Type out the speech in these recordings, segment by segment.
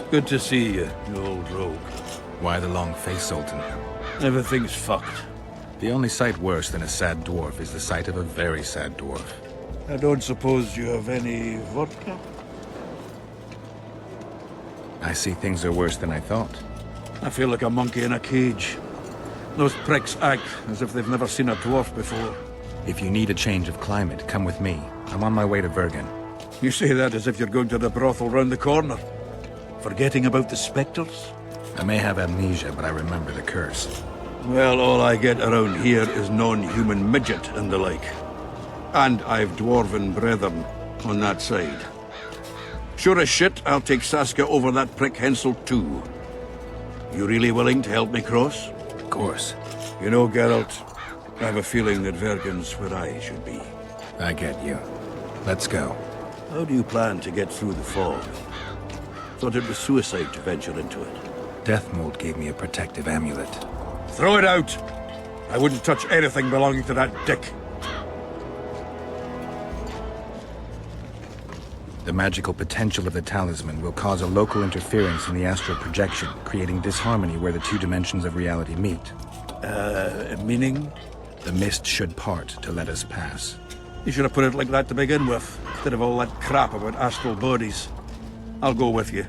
Good to see you, you old rogue. Why the long face, Sultan? Everything's fucked. The only sight worse than a sad dwarf is the sight of a very sad dwarf. I don't suppose you have any vodka? I see things are worse than I thought. I feel like a monkey in a cage. Those pricks act as if they've never seen a dwarf before. If you need a change of climate, come with me. I'm on my way to Bergen. You say that as if you're going to the brothel round the corner. Forgetting about the specters? I may have amnesia, but I remember the curse. Well, all I get around here is non-human midget and the like. And I've dwarven brethren on that side. Sure as shit, I'll take Saskia over that prick Hensel too. You really willing to help me cross? Of course. You know, Geralt, I have a feeling that Vergen's where I should be. I get you. Let's go. How do you plan to get through the fog? Thought it was suicide to venture into it. Deathmold gave me a protective amulet. Throw it out! I wouldn't touch anything belonging to that dick. The magical potential of the talisman will cause a local interference in the astral projection, creating disharmony where the two dimensions of reality meet. Meaning? The mist should part to let us pass. You should have put it like that to begin with, instead of all that crap about astral bodies. I'll go with you.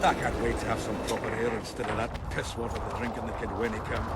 I can't wait to have some proper air instead of that piss water they're drinking the kid when he comes.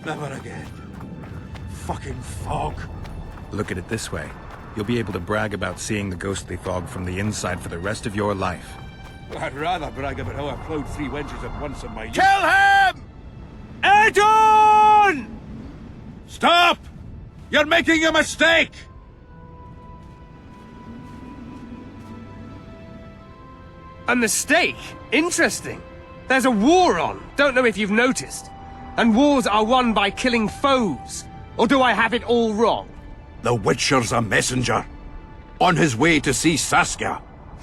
Never again. Fucking fog. Look at it this way. You'll be able to brag about seeing the ghostly fog from the inside for the rest of your life. I'd rather brag about how I plowed 3 wenches at once in my youth. Kill him! Edun! Stop! You're making a mistake! A mistake? Interesting. There's a war on, don't know if you've noticed. And wars are won by killing foes. Or do I have it all wrong? The Witcher's a messenger. On his way to see Saskia.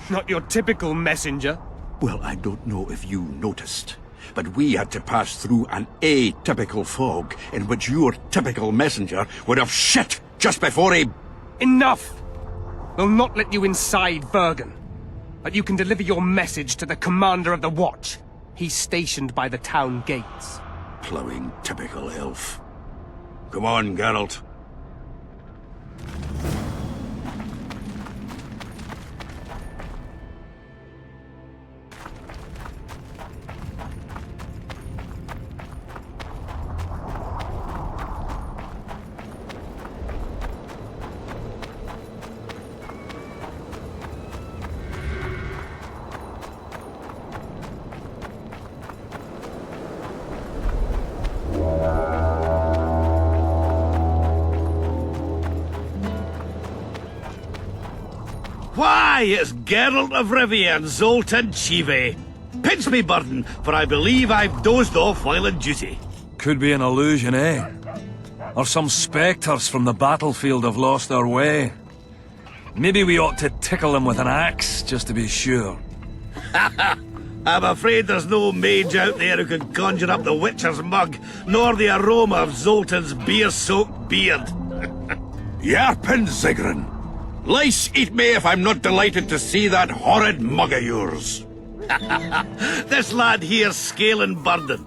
Not your typical messenger. Well, I don't know if you noticed, but we had to pass through an atypical fog in which your typical messenger would have shit just before he... Enough! We'll not let you inside Bergen. But you can deliver your message to the commander of the watch. He's stationed by the town gates. Plowing typical elf. Come on, Geralt. Why, it's Geralt of Rivia and Zoltan Chive. Pinch me, Burden, for I believe I've dozed off while in duty. Could be an illusion, eh? Or some spectres from the battlefield have lost their way. Maybe we ought to tickle them with an axe, just to be sure. I'm afraid there's no mage out there who can conjure up the Witcher's mug, nor the aroma of Zoltan's beer-soaked beard. Yarpen Zigrin! Lice eat me if I'm not delighted to see that horrid mug of yours. This lad here's scaling Burden.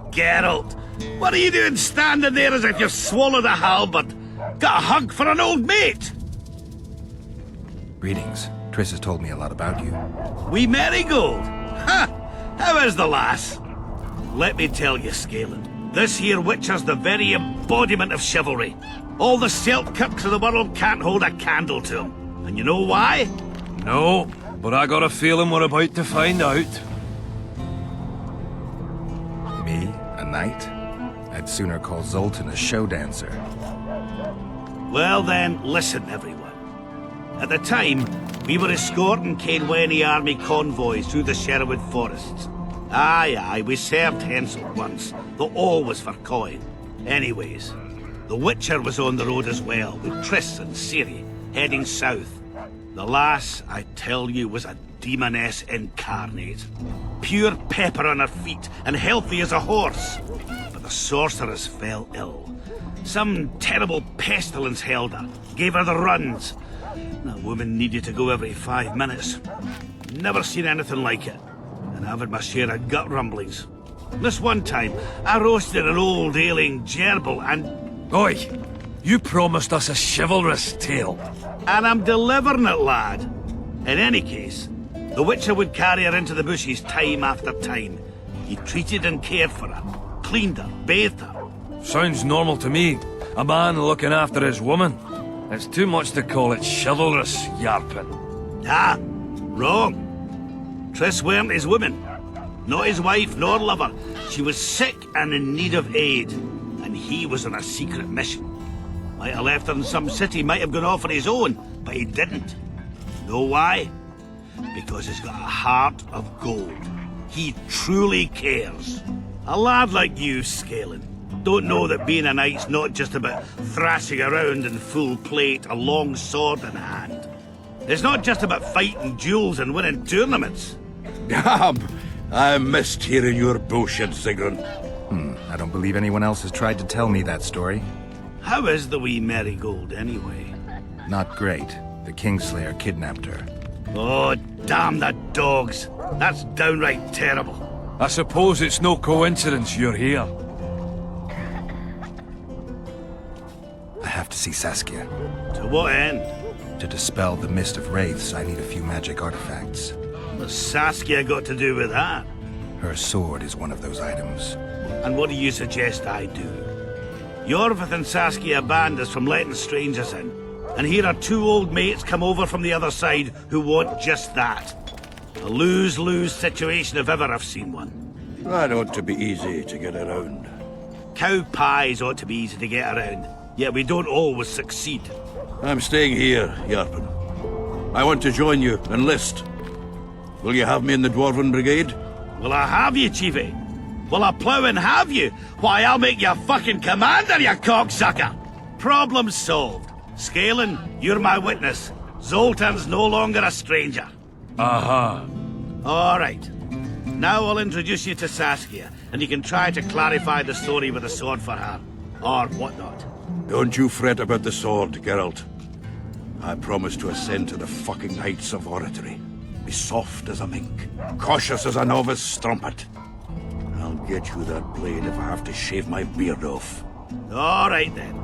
Geralt, what are you doing standing there as if you've swallowed a halberd? Got a hug for an old mate? Greetings. Triss has told me a lot about you. We Marigold? Ha! How is the lass? Let me tell you, Scalen, this here Witcher's the very embodiment of chivalry. All the Selkirks of the world can't hold a candle to him. And you know why? No, but I got a feeling we're about to find out. Me? A knight? I'd sooner call Zoltan a show dancer. Well then, listen everyone. At the time, we were escorting Caedwene army convoys through the Sherwood forests. Aye, we served Henselt once, though always for coin. Anyways, the Witcher was on the road as well, with Triss and Ciri, heading south. The lass, I tell you, was a demoness incarnate. Pure pepper on her feet, and healthy as a horse. But the sorceress fell ill. Some terrible pestilence held her, gave her the runs. That woman needed to go every 5 minutes. Never seen anything like it. And I've had my share of gut rumblings. This one time, I roasted an old ailing gerbil and... Oi! You promised us a chivalrous tale. And I'm delivering it, lad. In any case, the Witcher would carry her into the bushes time after time. He treated and cared for her, cleaned her, bathed her. Sounds normal to me. A man looking after his woman. It's too much to call it chivalrous, Yarpen. Ah, wrong. Triss weren't his woman. Not his wife nor lover. She was sick and in need of aid. And he was on a secret mission. Might have left her in some city, might have gone off on his own, but he didn't. Know why? Because he's got a heart of gold. He truly cares. A lad like you, Scalen, don't know that being a knight's not just about thrashing around in full plate, a long sword in hand. It's not just about fighting duels and winning tournaments. I missed hearing your bullshit, Zigrin. I don't believe anyone else has tried to tell me that story. How is the wee Marigold, anyway? Not great. The Kingslayer kidnapped her. Oh, damn the dogs. That's downright terrible. I suppose it's no coincidence you're here. I have to see Saskia. To what end? To dispel the mist of wraiths, I need a few magic artifacts. What's Saskia got to do with that? Her sword is one of those items. And what do you suggest I do? Yorvith and Saskia banned us from letting strangers in. And here are two old mates come over from the other side who want just that. A lose-lose situation if ever I've seen one. That ought to be easy to get around. Cow pies ought to be easy to get around, yet we don't always succeed. I'm staying here, Yarpen. I want to join you, enlist. Will you have me in the Dwarven Brigade? Will I have you, Chiefy? Will I plough and have you? Why, I'll make you fucking commander, you cocksucker! Problem solved. Scalen, you're my witness. Zoltan's no longer a stranger. Aha. All right. Now I'll introduce you to Saskia, and you can try to clarify the story with a sword for her. Or whatnot. Don't you fret about the sword, Geralt. I promise to ascend to the fucking heights of oratory. Be soft as a mink, cautious as a novice strumpet. I'll get you that blade if I have to shave my beard off. All right, then.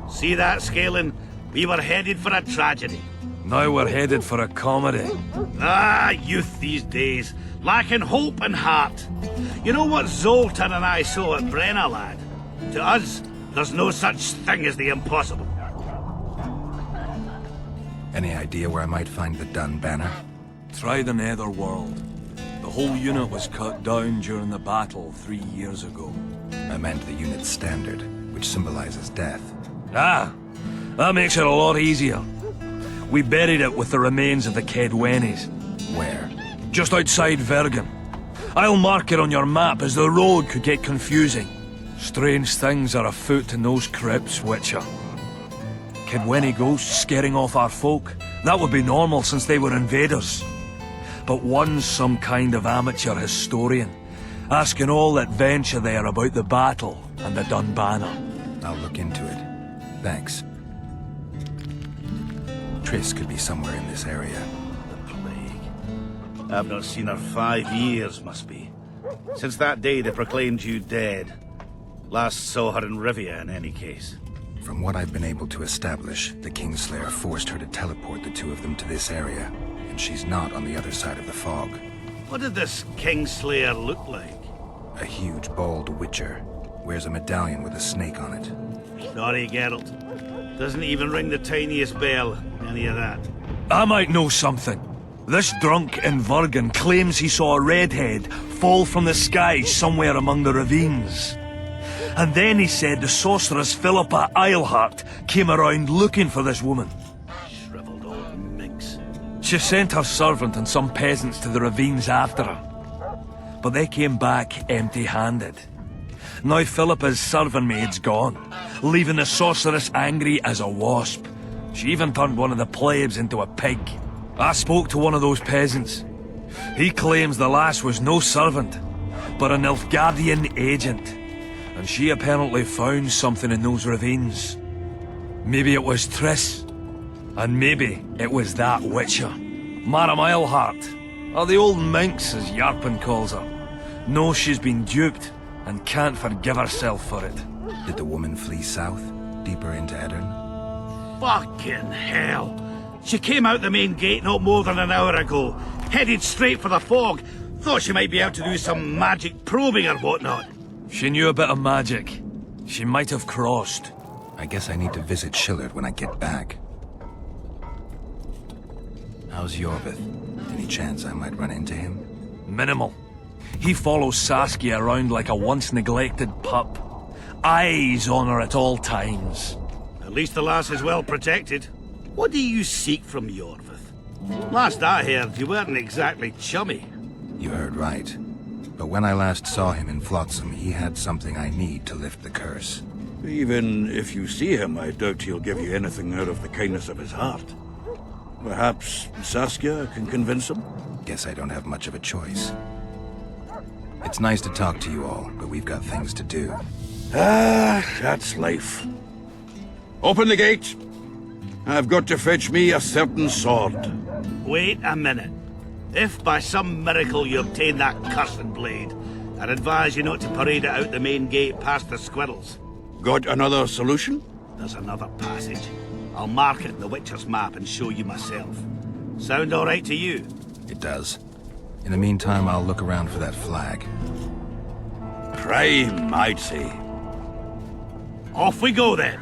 See that, Scalen? We were headed for a tragedy. Now we're headed for a comedy. Ah, youth these days, lacking hope and heart. You know what Zoltan and I saw at Brenna, lad? To us, there's no such thing as the impossible. Any idea where I might find the Dun banner? Try the Netherworld. The whole unit was cut down during the battle 3 years ago. I meant the unit's standard, which symbolizes death. Ah, that makes it a lot easier. We buried it with the remains of the Kedwenis, Where? just outside Vergen. I'll mark it on your map as the road could get confusing. Strange things are afoot in those crypts, Witcher. Kedweni ghosts scaring off our folk. That would be normal since they were invaders. But one's some kind of amateur historian, asking all that venture there about the battle and the Dun banner. I'll look into it. Thanks. Triss could be somewhere in this area. The plague. I've not seen her 5 years, must be. Since that day they proclaimed you dead. Last saw her in Rivia, in any case. From what I've been able to establish, the Kingslayer forced her to teleport the two of them to this area, and she's not on the other side of the fog. What did this Kingslayer look like? A huge, bald witcher. Wears a medallion with a snake on it. Sorry, Geralt. Doesn't even ring the tiniest bell, any of that. I might know something. This drunk in Vergen claims he saw a redhead fall from the sky somewhere among the ravines. And then he said the sorceress Philippa Eilhart came around looking for this woman. Shriveled old minx. She sent her servant and some peasants to the ravines after her. But they came back empty-handed. Now Philippa's servant maid's gone, leaving the sorceress angry as a wasp. She even turned one of the plebs into a pig. I spoke to one of those peasants. He claims the lass was no servant, but an Nilfgaardian agent. And she apparently found something in those ravines. Maybe it was Triss. And maybe it was that Witcher. Madame Eilhart, or the old minx as Yarpen calls her. Knows she's been duped and can't forgive herself for it. Did the woman flee south, deeper into Edirn? Fucking hell. She came out the main gate not more than an hour ago, headed straight for the fog. Thought she might be able to do some magic probing or whatnot. She knew a bit of magic. She might have crossed. I guess I need to visit Shillard when I get back. How's Yorvith? Any chance I might run into him? Minimal. He follows Saskia around like a once-neglected pup. Eyes on her at all times. At least the lass is well protected. What do you seek from Yorvith? Last I heard, you weren't exactly chummy. You heard right. But when I last saw him in Flotsam, he had something I need to lift the curse. Even if you see him, I doubt he'll give you anything out of the kindness of his heart. Perhaps Saskia can convince him? Guess I don't have much of a choice. It's nice to talk to you all, but we've got things to do. Ah, that's life. Open the gate. I've got to fetch me a certain sword. Wait a minute. If by some miracle you obtain that cursed blade, I'd advise you not to parade it out the main gate past the squirrels. Got another solution? There's another passage. I'll mark it in the Witcher's map and show you myself. Sound all right to you? It does. In the meantime, I'll look around for that flag. Prime, I'd say. Off we go then.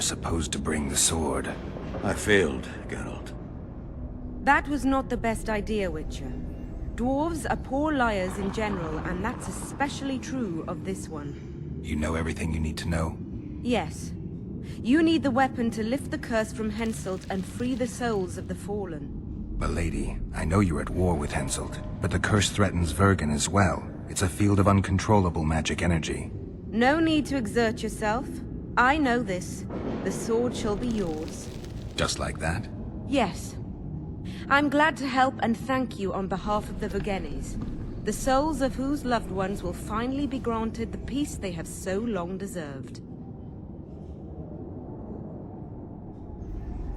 supposed to bring the sword. I failed, Geralt. That was not the best idea, Witcher. Dwarves are poor liars in general, and that's especially true of this one. You know everything you need to know? Yes. You need the weapon to lift the curse from Henselt and free the souls of the fallen. Milady, I know you're at war with Henselt, but the curse threatens Vergen as well. It's a field of uncontrollable magic energy. No need to exert yourself. I know this. The sword shall be yours. Just like that? Yes. I'm glad to help and thank you on behalf of the Vergennes, the souls of whose loved ones will finally be granted the peace they have so long deserved.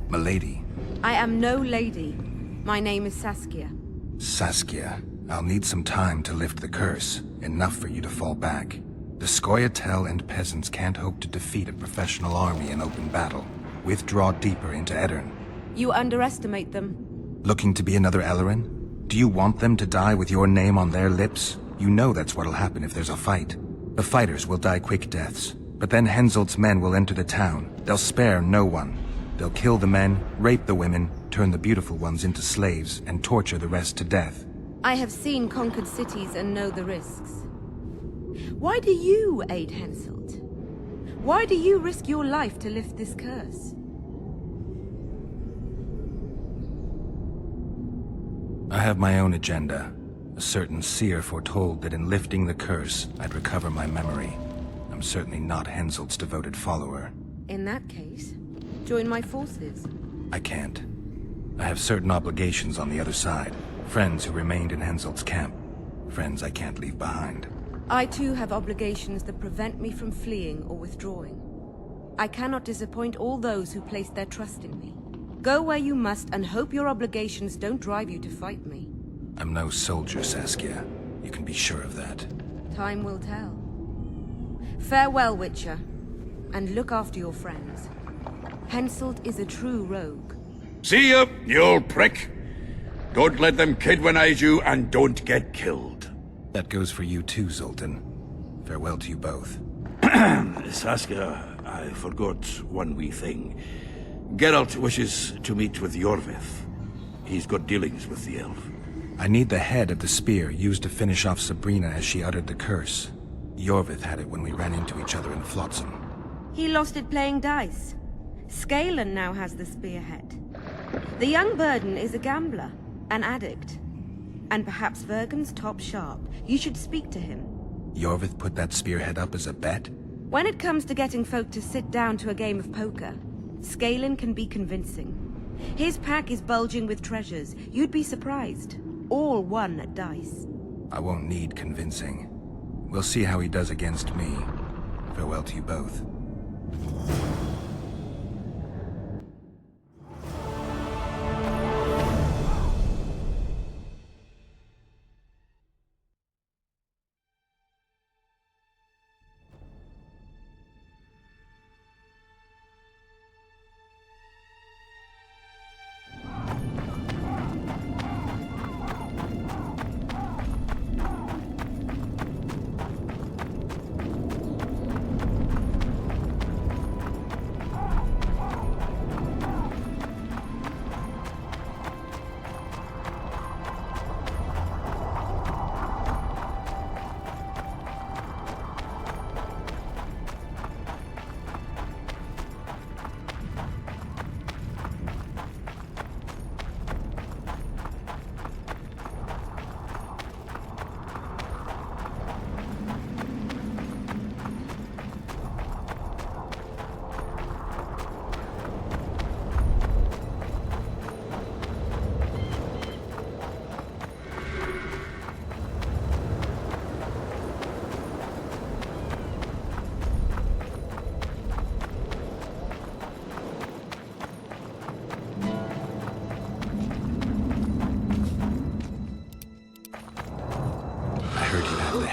Milady. I am no lady. My name is Saskia. Saskia, I'll need some time to lift the curse, enough for you to fall back. The Scoia'tael and peasants can't hope to defeat a professional army in open battle. Withdraw deeper into Edirn. You underestimate them. Looking to be another Ellerin? Do you want them to die with your name on their lips? You know that's what'll happen if there's a fight. The fighters will die quick deaths, but then Henselt's men will enter the town. They'll spare no one. They'll kill the men, rape the women, turn the beautiful ones into slaves, and torture the rest to death. I have seen conquered cities and know the risks. Why do you aid Henselt? Why do you risk your life to lift this curse? I have my own agenda. A certain seer foretold that in lifting the curse, I'd recover my memory. I'm certainly not Henselt's devoted follower. In that case, join my forces. I can't. I have certain obligations on the other side. Friends who remained in Henselt's camp. Friends I can't leave behind. I too have obligations that prevent me from fleeing or withdrawing. I cannot disappoint all those who place their trust in me. Go where you must and hope your obligations don't drive you to fight me. I'm no soldier, Saskia. You can be sure of that. Time will tell. Farewell, Witcher, and look after your friends. Henselt is a true rogue. See ya, you old prick! Don't let them kidwinize you, and don't get killed. That goes for you too, Zoltan. Farewell to you both. Saskia, I forgot one wee thing. Geralt wishes to meet with Yorvith. He's got dealings with the elf. I need the head of the spear used to finish off Sabrina as she uttered the curse. Yorvith had it when we ran into each other in Flotsam. He lost it playing dice. Scanlan now has the spearhead. The young Burden is a gambler, an addict, and perhaps Vergen's top sharp. You should speak to him. Yorvith put that spearhead up as a bet? When it comes to getting folk to sit down to a game of poker, Scanlan can be convincing. His pack is bulging with treasures. You'd be surprised. All won at dice. I won't need convincing. We'll see how he does against me. Farewell to you both.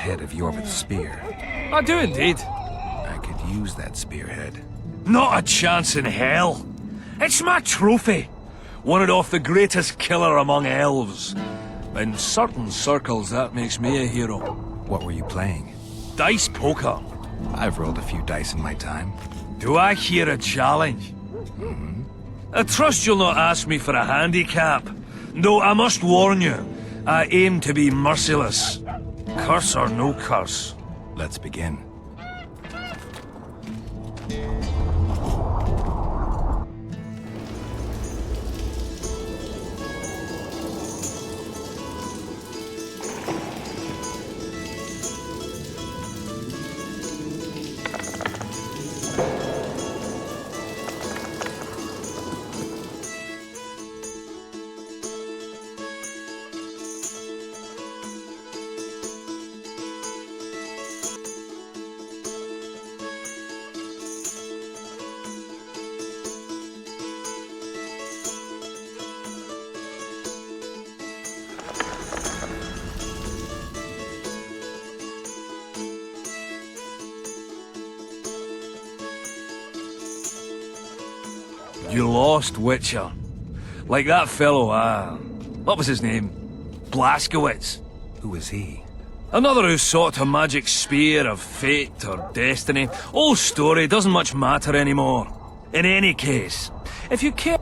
Head of Yorvith's spear. I do indeed. I could use that spearhead. Not a chance in hell. It's my trophy. Won it off the greatest killer among elves. In certain circles, that makes me a hero. What were you playing? Dice poker. I've rolled a few dice in my time. Do I hear a challenge? I trust you'll not ask me for a handicap. Though I must warn you, I aim to be merciless. Curse or no curse. Let's begin. You lost, Witcher. Like that fellow, what was his name? Blazkowicz. Who is he? Another who sought a magic spear of fate or destiny. Old story, doesn't much matter anymore. In any case, if you care...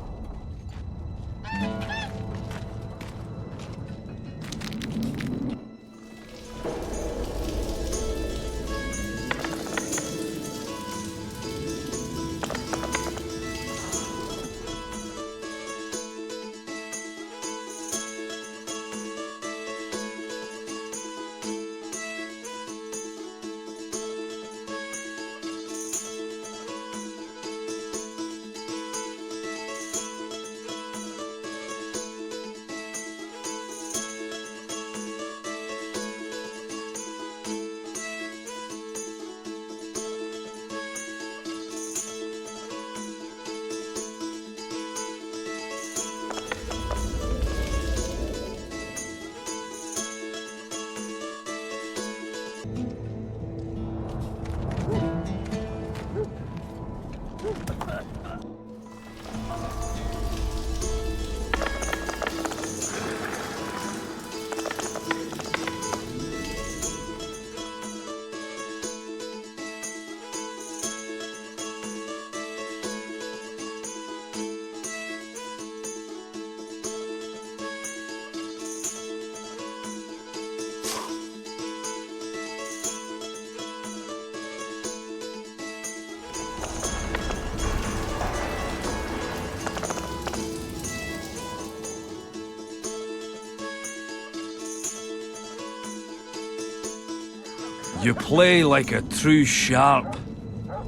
You play like a true sharp.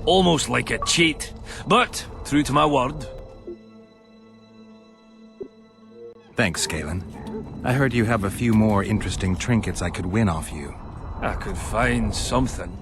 Almost like a cheat. But, true to my word. Thanks, Galen. I heard you have a few more interesting trinkets I could win off you. I could find something.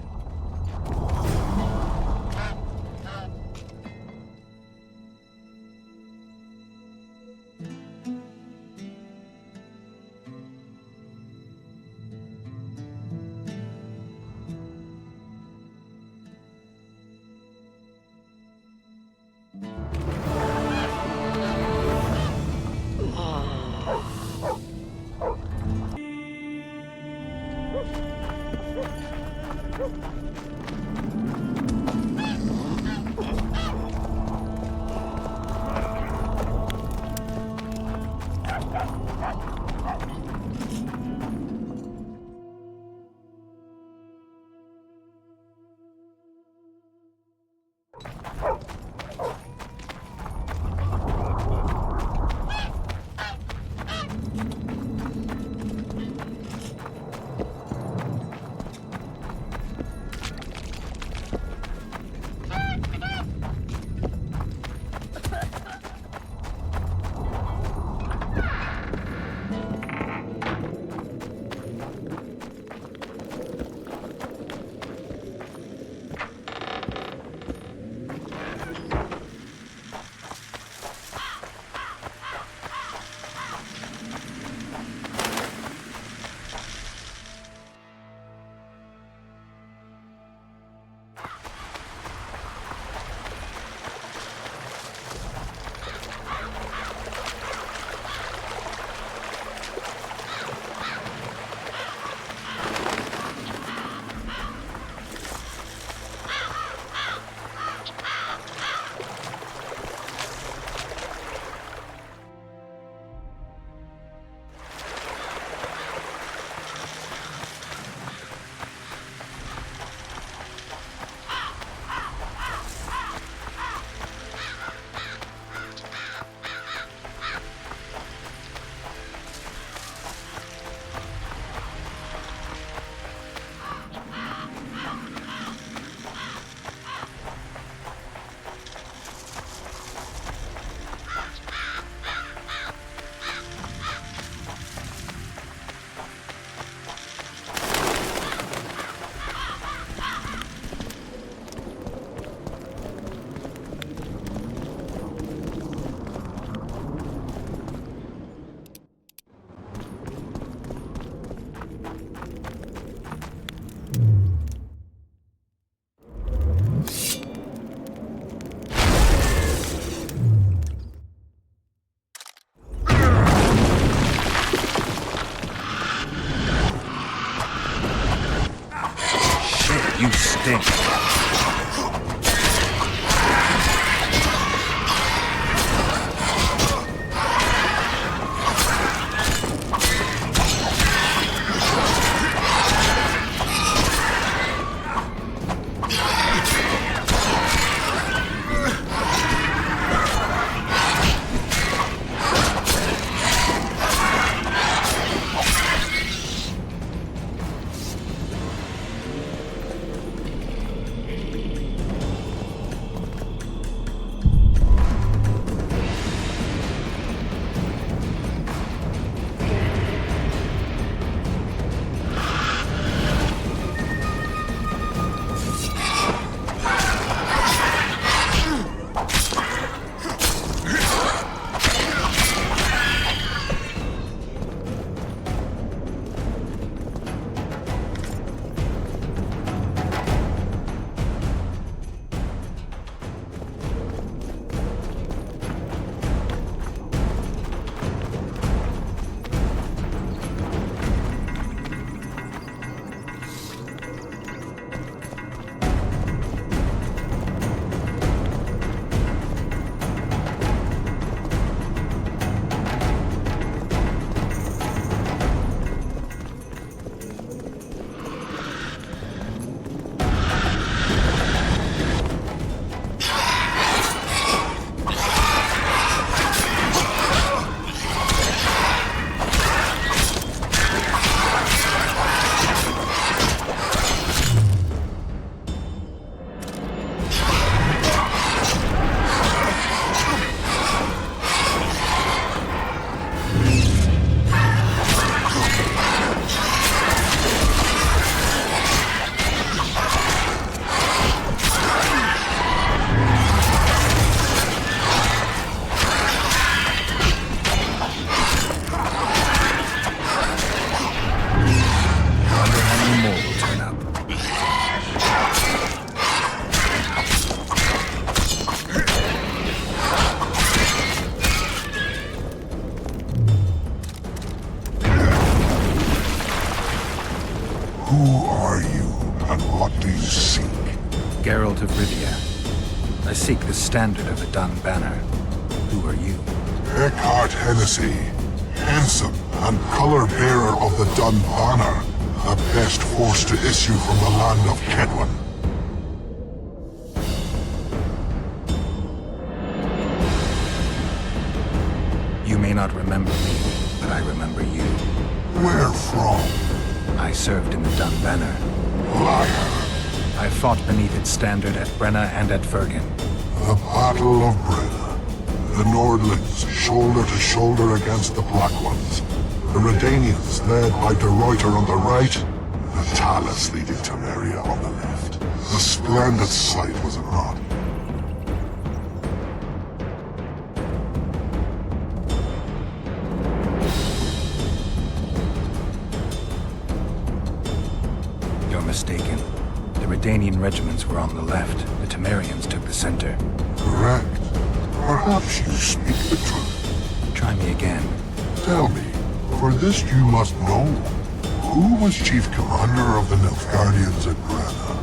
think. Who are you, and what do you seek? Geralt of Rivia. I seek the standard of the Dun Banner. Who are you? Eckhart Hennessy, handsome and color-bearer of the Dun Banner, the best force to issue from the land of Kedwen. You may not remember me, but I remember you. Where from? I served in the Dun Banner. Liar. I fought beneath its standard at Brenna and at Vergen. The Battle of Brenna. The Nordlings, shoulder to shoulder against the Black Ones. The Redanians, led by De Ruyter on the right. The Talus leading Temeria on the left. A splendid sight, was it not? You're mistaken. The Redanian regiments were on the left. The Temerians took the center. Correct. Perhaps you speak the truth. Try me again. Tell me, for this you must know. Who was chief commander of the Nilfgaardians at Brenna?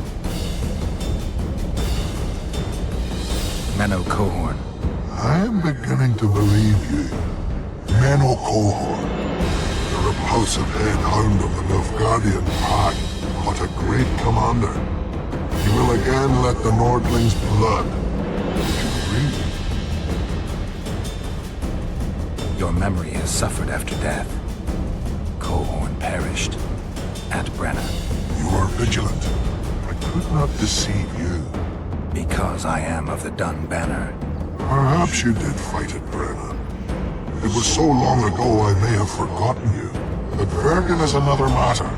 Menno Cohorn. I am beginning to believe you. Menno Cohorn, the repulsive head hound of the Nilfgaardian pack, but a great commander. He will again let the Nordlings' blood. Would you agree? Your memory has suffered after death. Cohorn perished. At Brenna. You are vigilant. I could not deceive you. Because I am of the Dun Banner. Perhaps you did fight at Brenna. It was so long ago I may have forgotten you. But Vergen is another matter.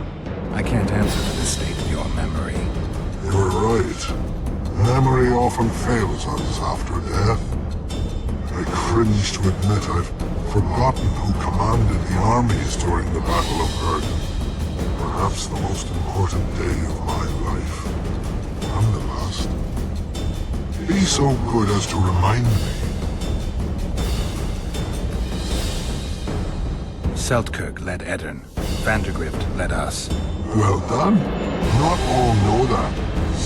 I can't answer for the state of your memory. You're right. Memory often fails us after death. I cringe to admit I've forgotten who commanded the armies during the Battle of Vergen. Perhaps the most important day of my life. And the last. Be so good as to remind me. Seltkirk led Eddern. Vandergrift led us. Well done. Not all know that.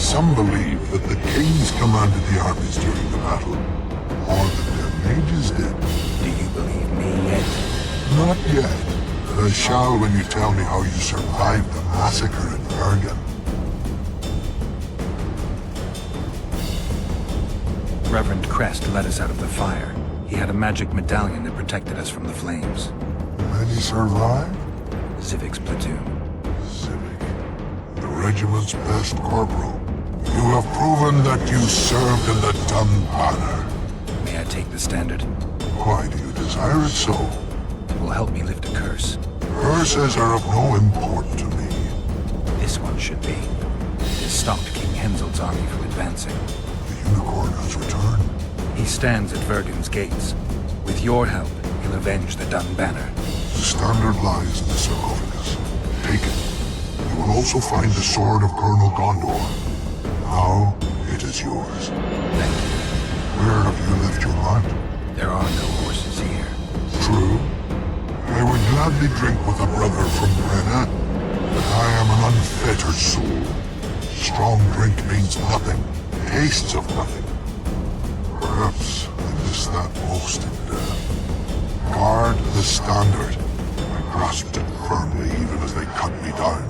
Some believe that the kings commanded the armies during the battle, or that their mages did. Do you believe me yet? Not yet, but I shall when you tell me how you survived the massacre in Bergen. Reverend Crest led us out of the fire. He had a magic medallion that protected us from the flames. Many survived? Zivic's platoon. Civic, the regiment's best corporal. You have proven that you served in the Dun Banner. May I take the standard? Why do you desire it so? It will help me lift a curse. Curses are of no import to me. This one should be. It has stopped King Henseld's army from advancing. The unicorn has returned. He stands at Vergen's gates. With your help, he'll avenge the Dun Banner. The standard lies in the sarcophagus. Take it. You will also find the sword of Colonel Gondor. Now, it is yours. Thank you. Where have you left your hunt? There are no horses here. True. I would gladly drink with a brother from Brenna, but I am an unfettered soul. Strong drink means nothing, tastes of nothing. Perhaps I miss that most in death. Guard the standard. I grasped it firmly even as they cut me down.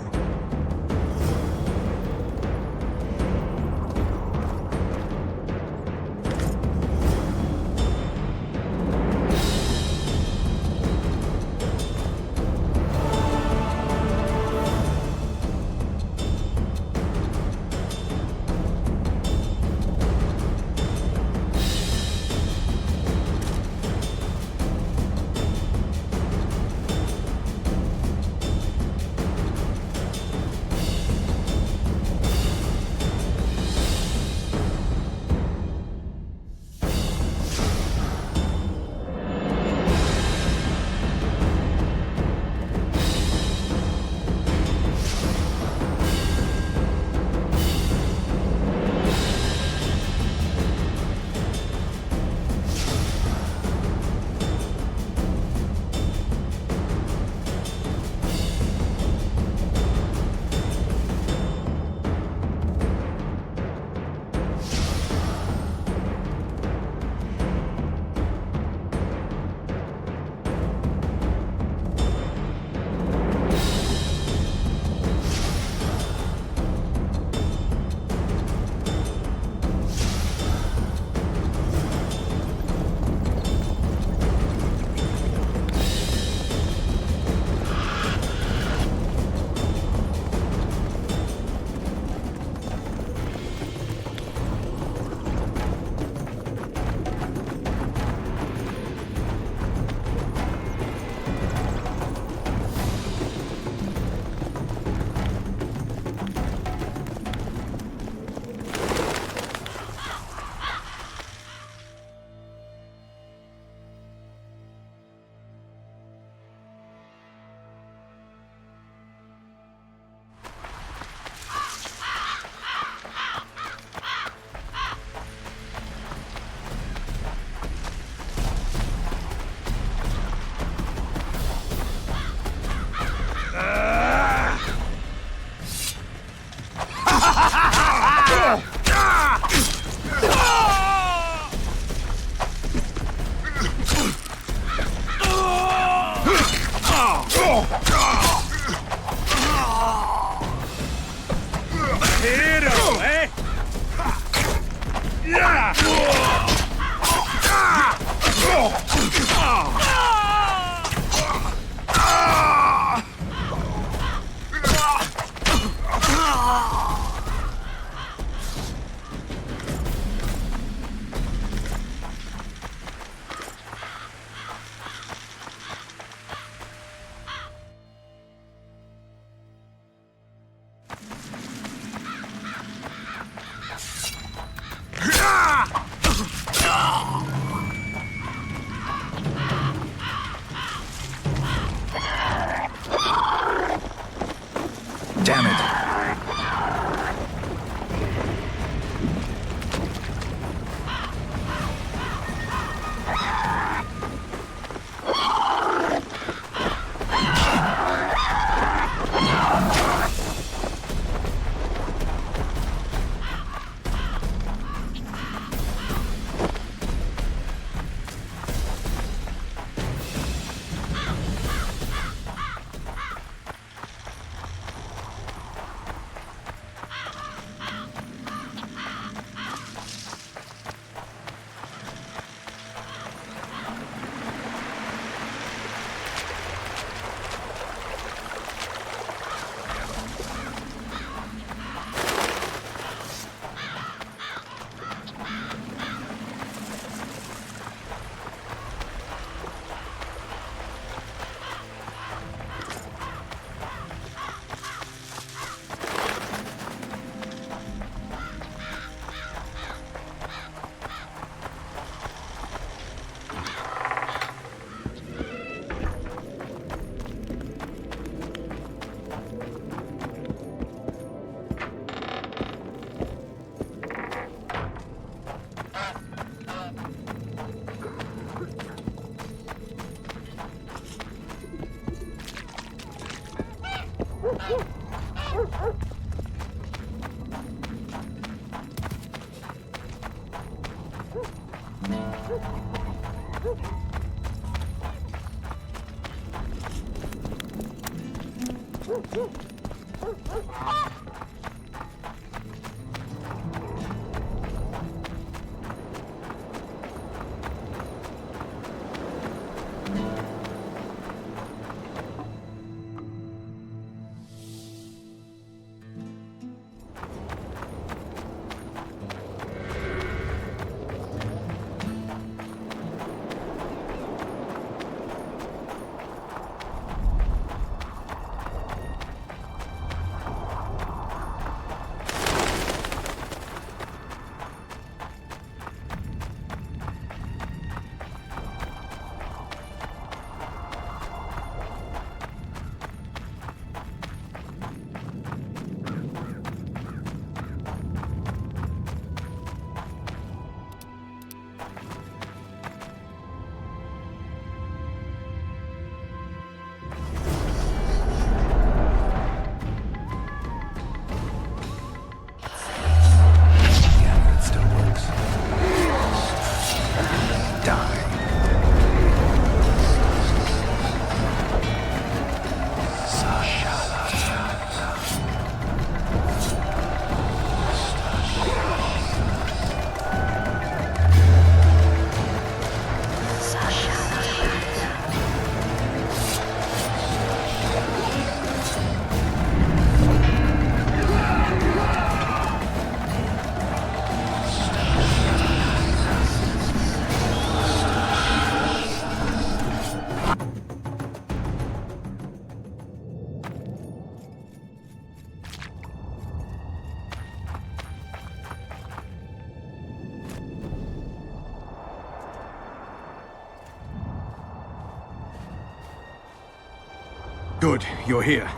Good, you're here.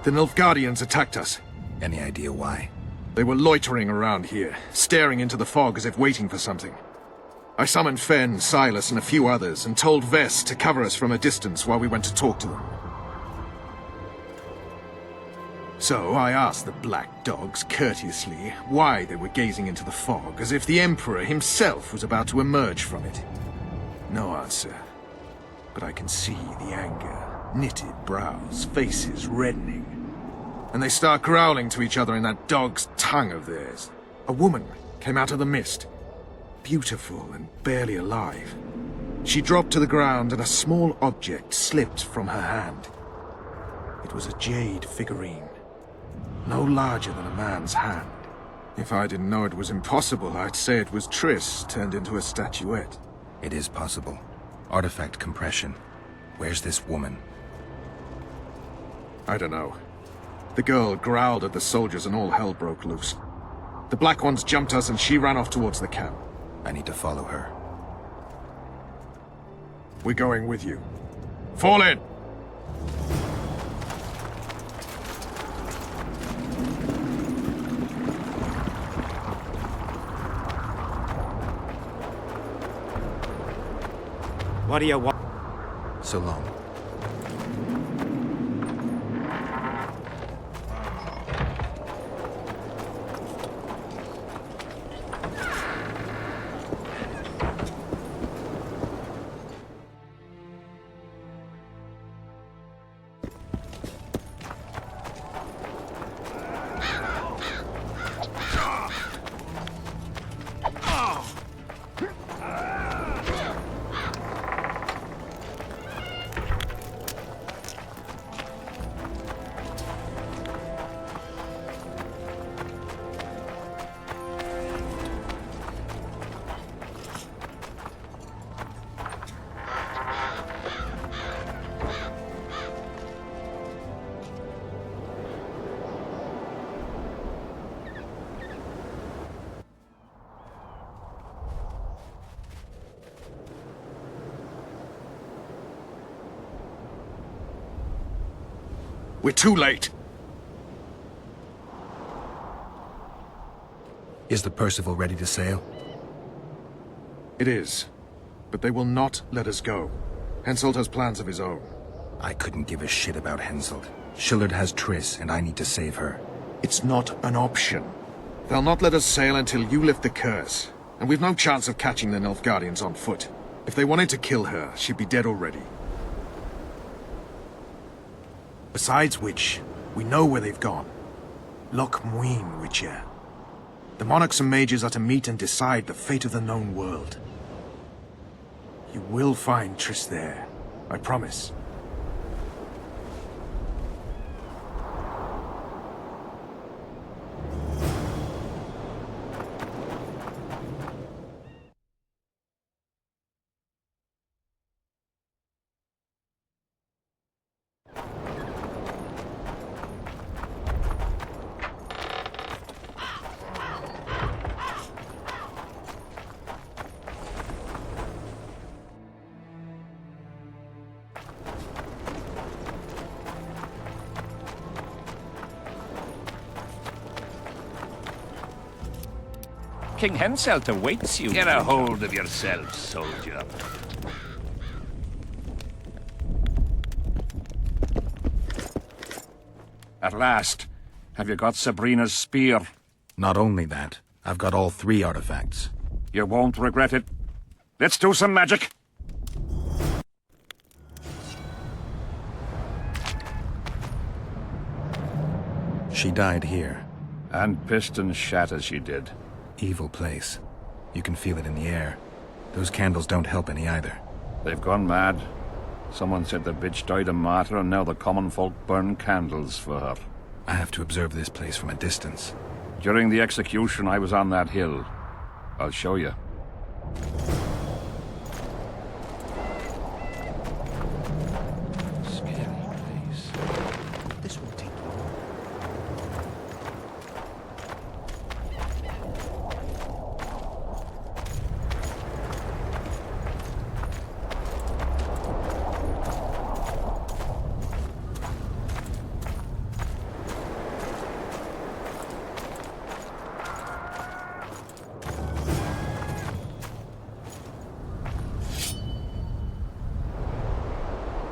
The Nilfgaardians attacked us. Any idea why? They were loitering around here, staring into the fog as if waiting for something. I summoned Fen, Silas, and a few others, and told Vess to cover us from a distance while we went to talk to them. So I asked the black dogs courteously why they were gazing into the fog, as if the Emperor himself was about to emerge from it. No answer. But I can see the anger. Knitted brows, faces reddening. And they start growling to each other in that dog's tongue of theirs. A woman came out of the mist. Beautiful and barely alive. She dropped to the ground and a small object slipped from her hand. It was a jade figurine. No larger than a man's hand. If I didn't know it was impossible, I'd say it was Triss turned into a statuette. It is possible. Artifact compression. Where's this woman? I don't know. The girl growled at the soldiers and all hell broke loose. The Black Ones jumped us and she ran off towards the camp. I need to follow her. We're going with you. Fall in! What do you want? So long. We're too late. Is the Percival ready to sail? It is. But they will not let us go. Henselt has plans of his own. I couldn't give a shit about Henselt. Shillard has Triss, and I need to save her. It's not an option. They'll not let us sail until you lift the curse. And we've no chance of catching the Nilfgaardians on foot. If they wanted to kill her, she'd be dead already. Besides which, we know where they've gone. Loch Muin, Witcher. The monarchs and mages are to meet and decide the fate of the known world. You will find Triss there, I promise. King Henselt awaits you. Get a hold of yourself, soldier. At last. Have you got Sabrina's spear? Not only that, I've got all 3 artifacts. You won't regret it. Let's do some magic. She died here. And piston shat as she did. Evil place. You can feel it in the air. Those candles don't help any either. They've gone mad. Someone said the bitch died a martyr and now the common folk burn candles for her. I have to observe this place from a distance. During the execution, I was on that hill. I'll show you. Scary place. This won't take long.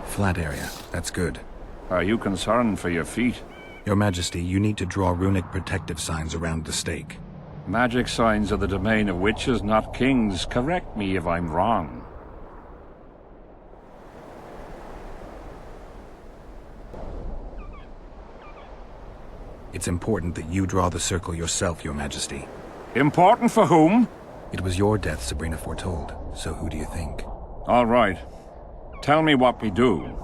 Flat area. That's good. Are you concerned for your feet? Your Majesty, you need to draw runic protective signs around the stake. Magic signs are the domain of witches, not kings. Correct me if I'm wrong. It's important that you draw the circle yourself, Your Majesty. Important for whom? It was your death Sabrina foretold, so who do you think? All right. Tell me what we do.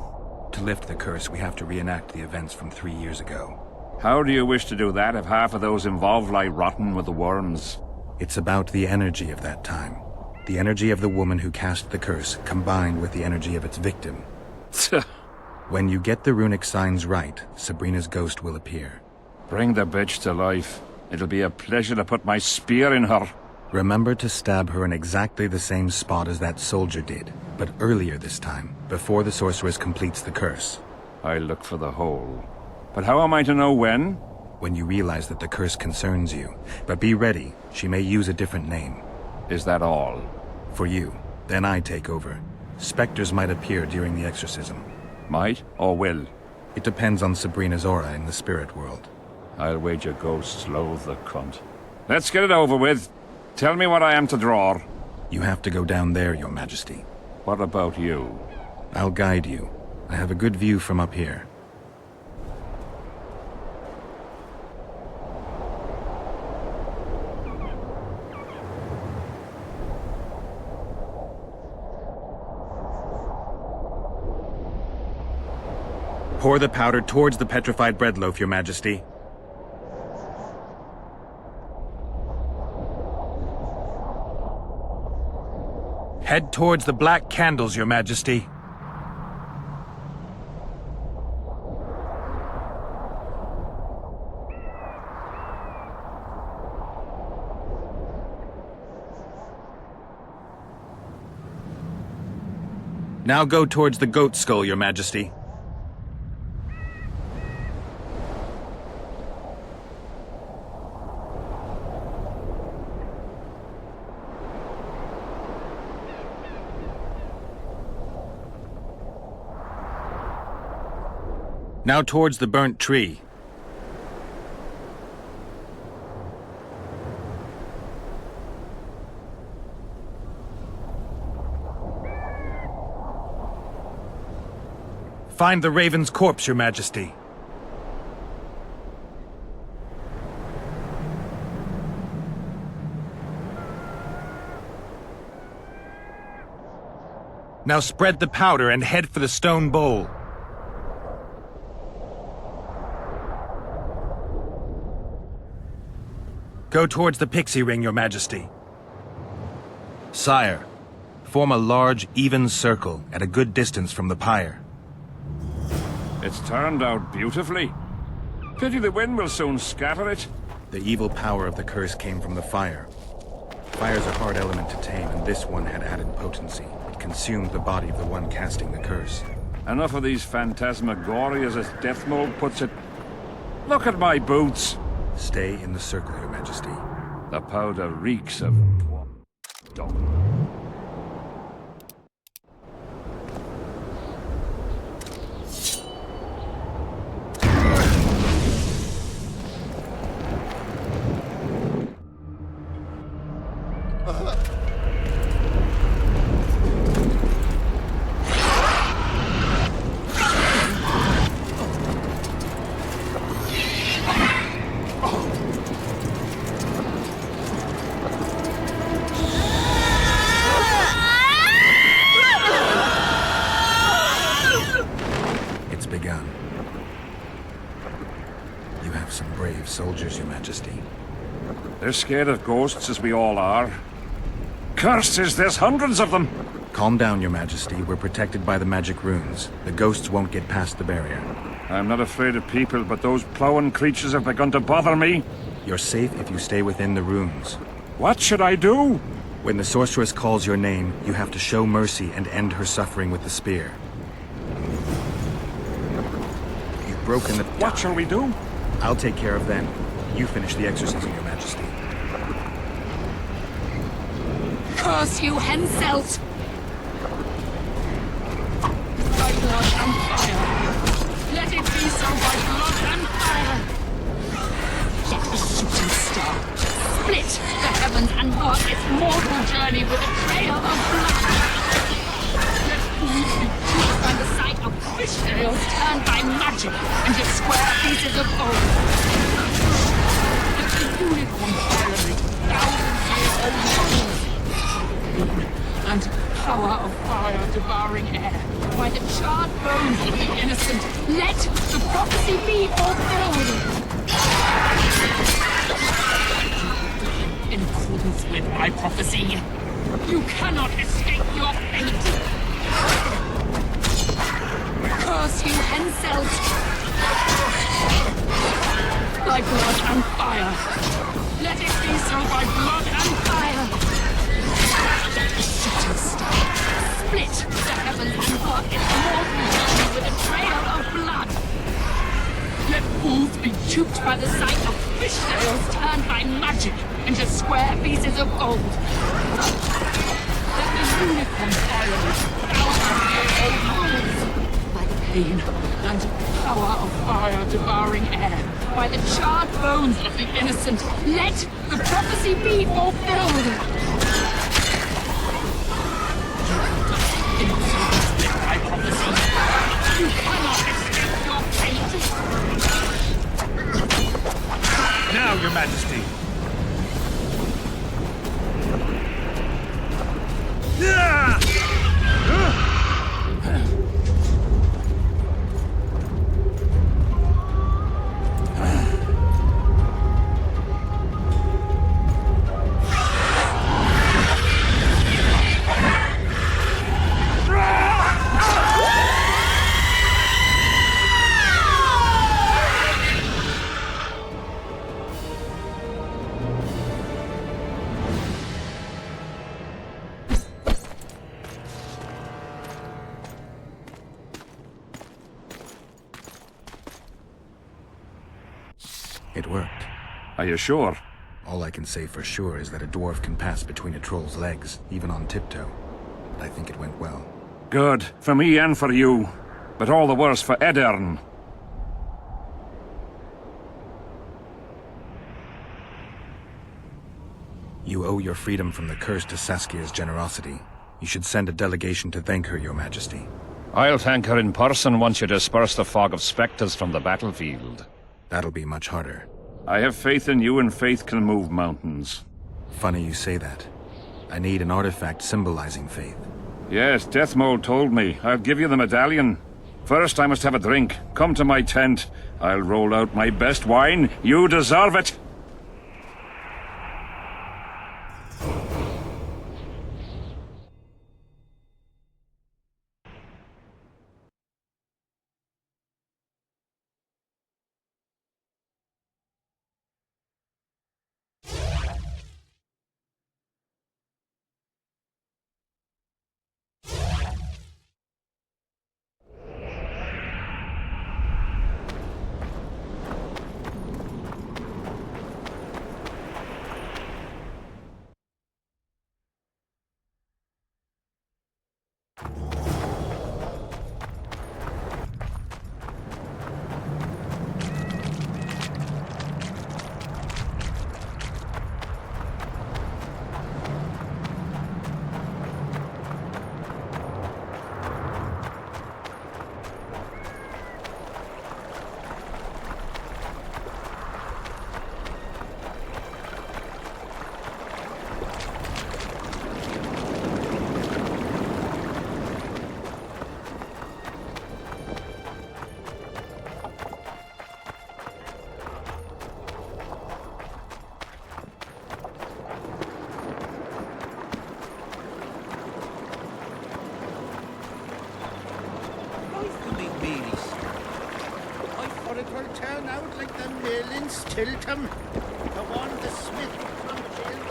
To lift the curse, we have to reenact the events from 3 years ago. How do you wish to do that if half of those involved lie rotten with the worms? It's about the energy of that time. The energy of the woman who cast the curse, combined with the energy of its victim. When you get the runic signs right, Sabrina's ghost will appear. Bring the bitch to life. It'll be a pleasure to put my spear in her. Remember to stab her in exactly the same spot as that soldier did, but earlier this time, before the sorceress completes the curse. I'll look for the hole. But how am I to know when? When you realize that the curse concerns you. But be ready, she may use a different name. Is that all? For you. Then I take over. Spectres might appear during the exorcism. Might or will? It depends on Sabrina's aura in the spirit world. I'll wager ghosts loathe the cunt. Let's get it over with. Tell me what I am to draw. You have to go down there, Your Majesty. What about you? I'll guide you. I have a good view from up here. Pour the powder towards the petrified bread loaf, Your Majesty. Head towards the black candles, Your Majesty. Now go towards the goat skull, Your Majesty. Now towards the burnt tree. Find the Raven's corpse, Your Majesty. Now spread the powder and head for the stone bowl. Go towards the pixie ring, Your Majesty. Sire, form a large, even circle at a good distance from the pyre. It's turned out beautifully. Pity the wind will soon scatter it. The evil power of the curse came from the fire. Fire's a hard element to tame, and this one had added potency. It consumed the body of the one casting the curse. Enough of these phantasmagoria, as Deathmold puts it. Look at my boots. Stay in the circle, Your Majesty. The powder reeks of... dog. Soldiers, Your Majesty. They're scared of ghosts, as we all are. Curses, there's hundreds of them! Calm down, Your Majesty. We're protected by the magic runes. The ghosts won't get past the barrier. I'm not afraid of people, but those plowing creatures have begun to bother me. You're safe if you stay within the runes. What should I do? When the sorceress calls your name, you have to show mercy and end her suffering with the spear. You've broken the... What shall we do? I'll take care of them. You finish the exorcism, Your Majesty. Curse you, Henselt! By blood and fire! Let it be so by blood and fire! Let the shooting star split the heavens and mark its mortal journey with a trail of blood! Let fools be killed by the sight of fishtails turned by magic into square pieces of gold! Let the unicorn violate thousands years old and power of fire devouring air, by the charred bones of the innocent, let the prophecy be fulfilled! In accordance with my prophecy, you cannot escape your fate! Curse you, Henselt! By blood and fire! Let it be so by blood and fire! Let the shooting star split the heavens and mark its mortal journey with a trail of blood! Let fools be duped by the sight of fishtails turned by magic into square pieces of gold! Let the unicorn violate thousands-year-old rules! By the pain and power of fire devouring air, by the charred bones of the innocent, let the prophecy be fulfilled! My prophecy. You cannot escape your fate! Now, Your Majesty! It worked. Are you sure? All I can say for sure is that a dwarf can pass between a troll's legs, even on tiptoe. But I think it went well. Good. For me and for you. But all the worse for Edern. You owe your freedom from the curse to Saskia's generosity. You should send a delegation to thank her, Your Majesty. I'll thank her in person once you disperse the fog of spectres from the battlefield. That'll be much harder. I have faith in you, and faith can move mountains. Funny you say that. I need an artifact symbolizing faith. Yes, Deathmold told me. I'll give you the medallion. First, I must have a drink. Come to my tent. I'll roll out my best wine. You deserve it! Turn out like the mill in Stilton. The one the smith from jail.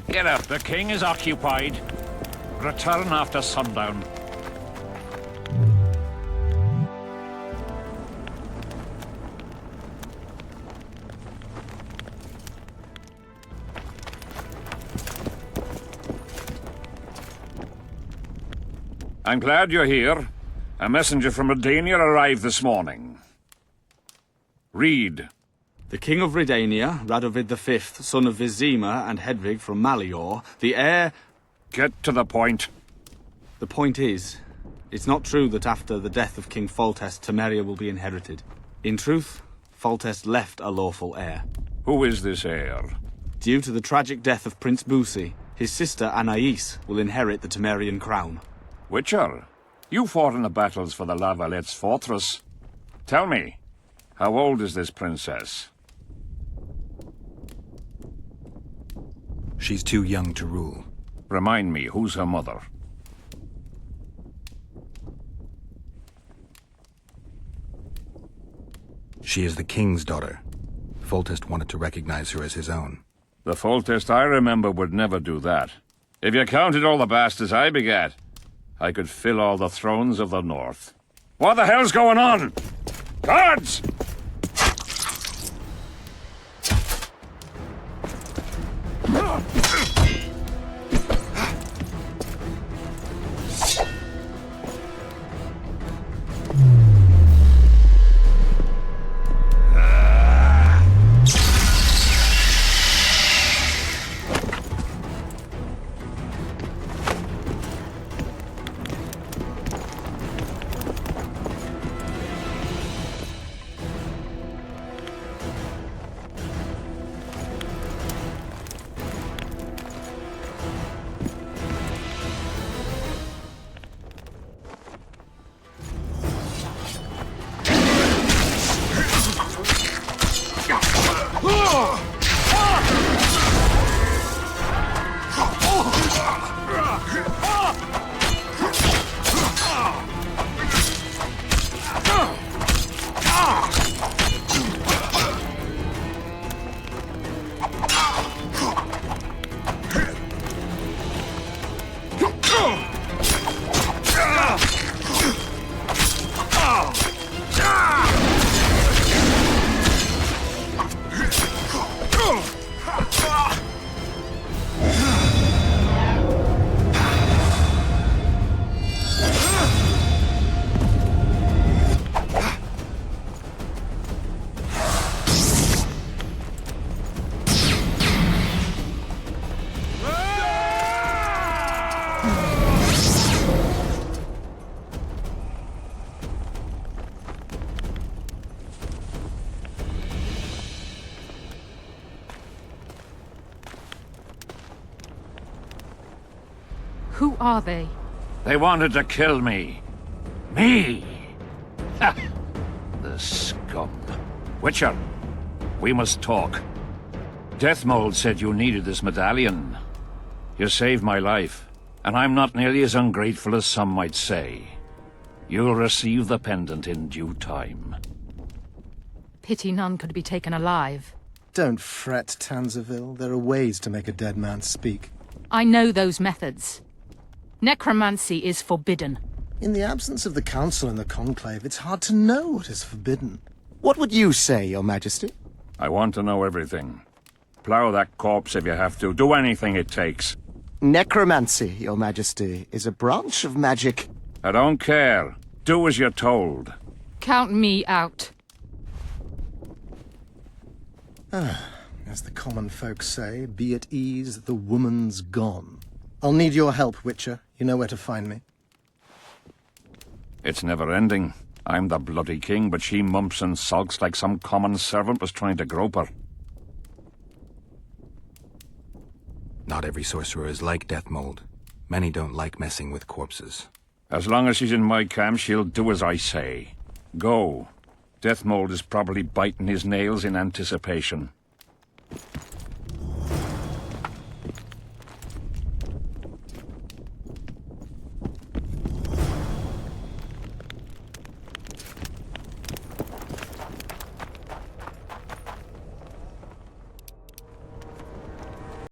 Get up, the king is occupied. Return after sundown. I'm glad you're here. A messenger from Redania arrived this morning. Read. The King of Redania, Radovid V, son of Vizima and Hedvig from Malior, the heir... Get to the point. The point is, it's not true that after the death of King Foltest, Temeria will be inherited. In truth, Foltest left a lawful heir. Who is this heir? Due to the tragic death of Prince Busi, his sister Anais will inherit the Temerian crown. Witcher, you fought in the battles for the La Valette's fortress. Tell me, how old is this princess? She's too young to rule. Remind me, who's her mother? She is the king's daughter. Foltest wanted to recognize her as his own. The Foltest I remember would never do that. If you counted all the bastards I begat, I could fill all the thrones of the north. What the hell's going on? Guards! Who are they? They wanted to kill me. Me! Ha! The scum. Witcher, we must talk. Deathmold said you needed this medallion. You saved my life, and I'm not nearly as ungrateful as some might say. You'll receive the pendant in due time. Pity none could be taken alive. Don't fret, Tanzaville. There are ways to make a dead man speak. I know those methods. Necromancy is forbidden. In the absence of the Council and the Conclave, it's hard to know what is forbidden. What would you say, Your Majesty? I want to know everything. Plow that corpse if you have to. Do anything it takes. Necromancy, Your Majesty, is a branch of magic. I don't care. Do as you're told. Count me out. As the common folk say, be at ease, the woman's gone. I'll need your help, Witcher. You know where to find me. It's never ending. I'm the bloody king, but she mumps and sulks like some common servant was trying to grope her. Not every sorcerer is like Deathmold. Many don't like messing with corpses. As long as she's in my camp, she'll do as I say. Go. Deathmold is probably biting his nails in anticipation.